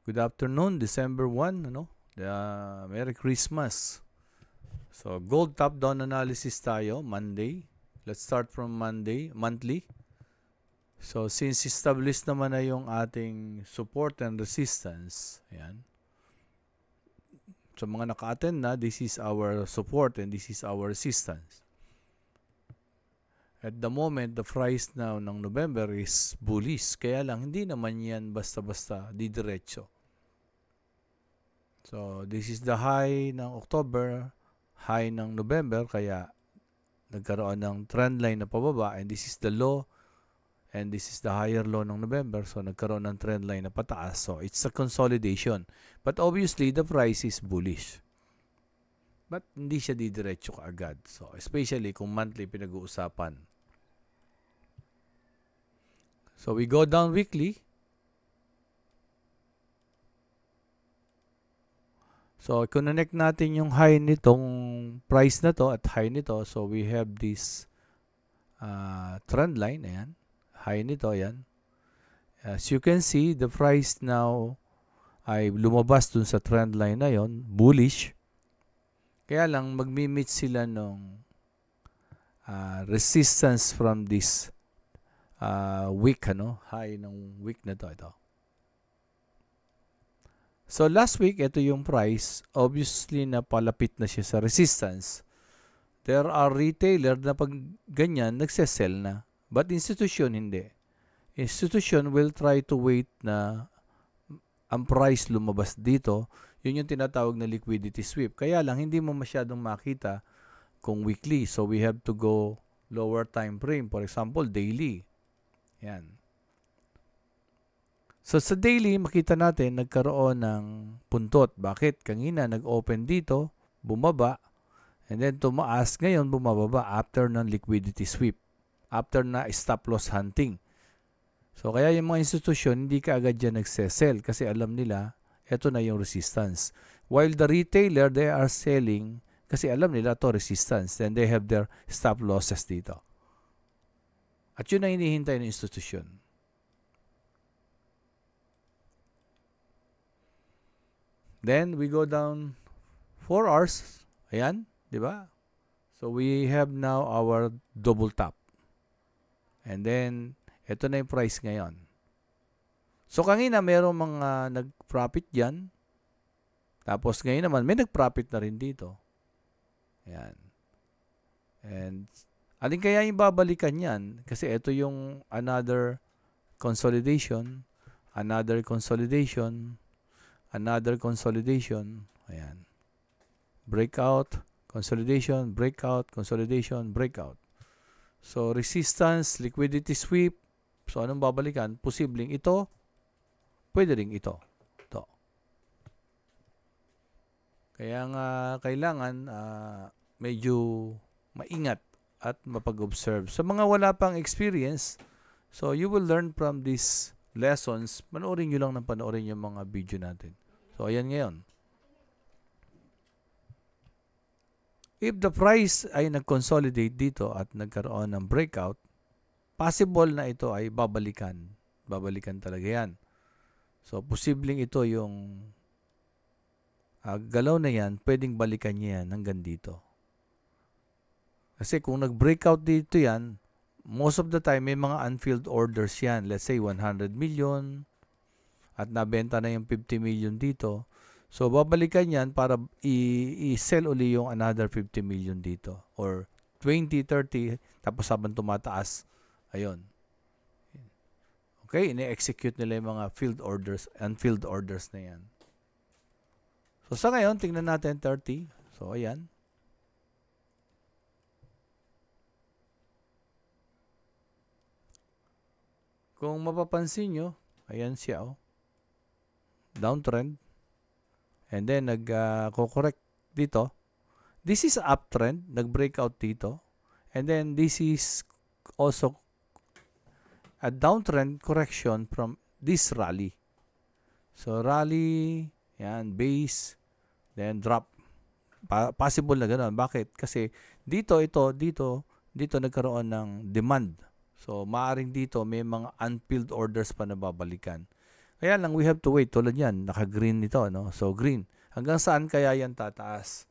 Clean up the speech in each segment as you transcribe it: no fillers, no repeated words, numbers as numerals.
Good afternoon, December 1, ano? Merry Christmas. So, gold top-down analysis tayo, Monday. Let's start from Monday, monthly. So, since established naman na yung ating support and resistance, ayan. So, mga naka-attend na, this is our support and this is our resistance. At the moment, the price now ng November is bullish. Kaya lang, hindi naman yan basta-basta didiretso. So, this is the high ng October, high ng November, kaya nagkaroon ng trend line na pababa, and this is the low, and this is the higher low ng November, so nagkaroon ng trend line na pataas. So, it's a consolidation. But obviously, the price is bullish. But hindi siya didiretso kaagad. So, especially kung monthly pinag-uusapan. So, we go down weekly. So, connect natin yung high nitong price na to at high nito. So, we have this trend line. Ayan. High nito. Ayan. As you can see, the price now ay lumabas dun sa trend line na yon, bullish. Kaya lang, magmi-meet sila nung resistance from this week, high ng week na to. Ito. So, last week, ito yung price. Obviously, napalapit na siya sa resistance. There are retailer na pag ganyan, nagsesell na. But institution, hindi. Institution will try to wait na ang price lumabas dito. Yun yung tinatawag na liquidity sweep. Kaya lang, hindi mo masyadong makita kung weekly. So, we have to go lower time frame. For example, daily. Yan. So, sa daily, makita natin, nagkaroon ng puntot. Bakit? Kanina, nag-open dito, bumaba, and then tumaas. Ngayon, bumababa after ng liquidity sweep. After na stop loss hunting. So, kaya yung mga institusyon, hindi ka agad dyan nagsesell kasi alam nila, eto na yung resistance. While the retailer, they are selling kasi alam nila to resistance. Then they have their stop losses dito. At yun ang hinihintay ng institusyon. Then, we go down 4 hours. Ayan, di ba? So, we have now our double top. And then, ito na yung price ngayon. So, kanina mayroong mga nag-profit dyan. Tapos, ngayon naman, may nag-profit na rin dito. Ayan. And, alin kaya yung babalikan yan? Kasi ito yung another consolidation, another consolidation, another consolidation. Ayan. Breakout, consolidation, breakout, consolidation, breakout. So, resistance, liquidity sweep. So, anong babalikan? Posibleng ito. Pwede rin ito. Ito. Kaya nga, kailangan medyo maingat at mapag-observe. Sa mga wala pang experience, so you will learn from these lessons. Panoorin nyo lang ng panoorin yung mga video natin. So, ayan ngayon. If the price ay nag-consolidate dito at nagkaroon ng breakout, possible na ito ay babalikan. Babalikan talaga yan. So, posibleng ito yung galaw na yan, pwedeng balikan niya yan hanggang dito. Kasi kung nag-breakout dito yan, most of the time may mga unfilled orders yan. Let's say 100 million at nabenta na yung 50 million dito. So, babalikan yan para i-sell uli yung another 50 million dito. Or 20, 30, tapos habang tumataas, ayun. Okay, ine-execute nila yung mga filled orders, unfilled orders na yan. So, sa ngayon, tingnan natin 30. So, ayan. Kung mapapansin nyo, ayan siya, oh. Downtrend. And then, nag-correct dito. This is uptrend. Nag-breakout dito. And then, this is also a downtrend correction from this rally. So, rally, yan, base, then drop. Possible na gano'n. Bakit? Kasi dito nagkaroon ng demand. So, maaaring dito may mga unfilled orders pa na babalikan. Kaya lang, we have to wait. Tulad yan, naka-green nito, no? So, green. Hanggang saan kaya yan tataas?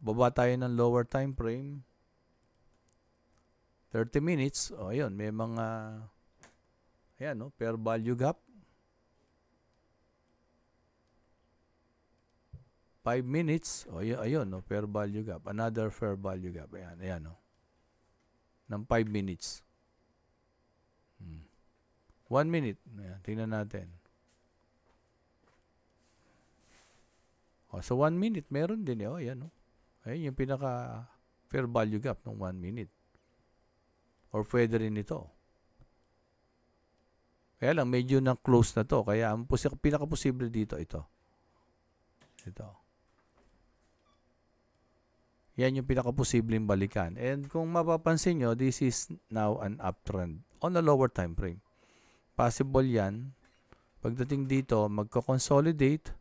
Baba tayo ng lower time frame. 30 minutes. Ayun, may mga, ayan, no? Fair value gap. 5 minutes. Ayun, no? Fair value gap. Another fair value gap. Ayan, no? Ng 5 minutes. 1 minute. Ayan, tingnan natin. So 1 minute, meron din. Ayan, no? Ayun yung pinaka fair value gap ng 1 minute. Or pwede rin ito. Kaya lang, medyo nang close na to. Kaya ang pinaka-posible dito, ito. Yan yung pinaka-posibleng balikan. And kung mapapansin nyo, this is now an uptrend on a lower time frame. Possible yan. Pagdating dito, magko-consolidate.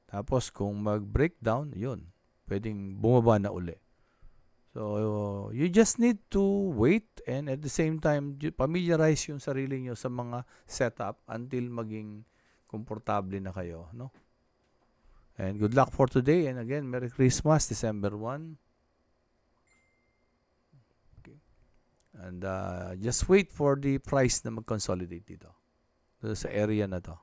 Tapos kung mag-breakdown, yun. Pwedeng bumaba na uli. So, you just need to wait and at the same time, familiarize yung sarili nyo sa mga setup until maging komportable na kayo, no? And good luck for today. And again, Merry Christmas, December 1. Okay. And just wait for the price na mag-consolidate dito. Sa area na to.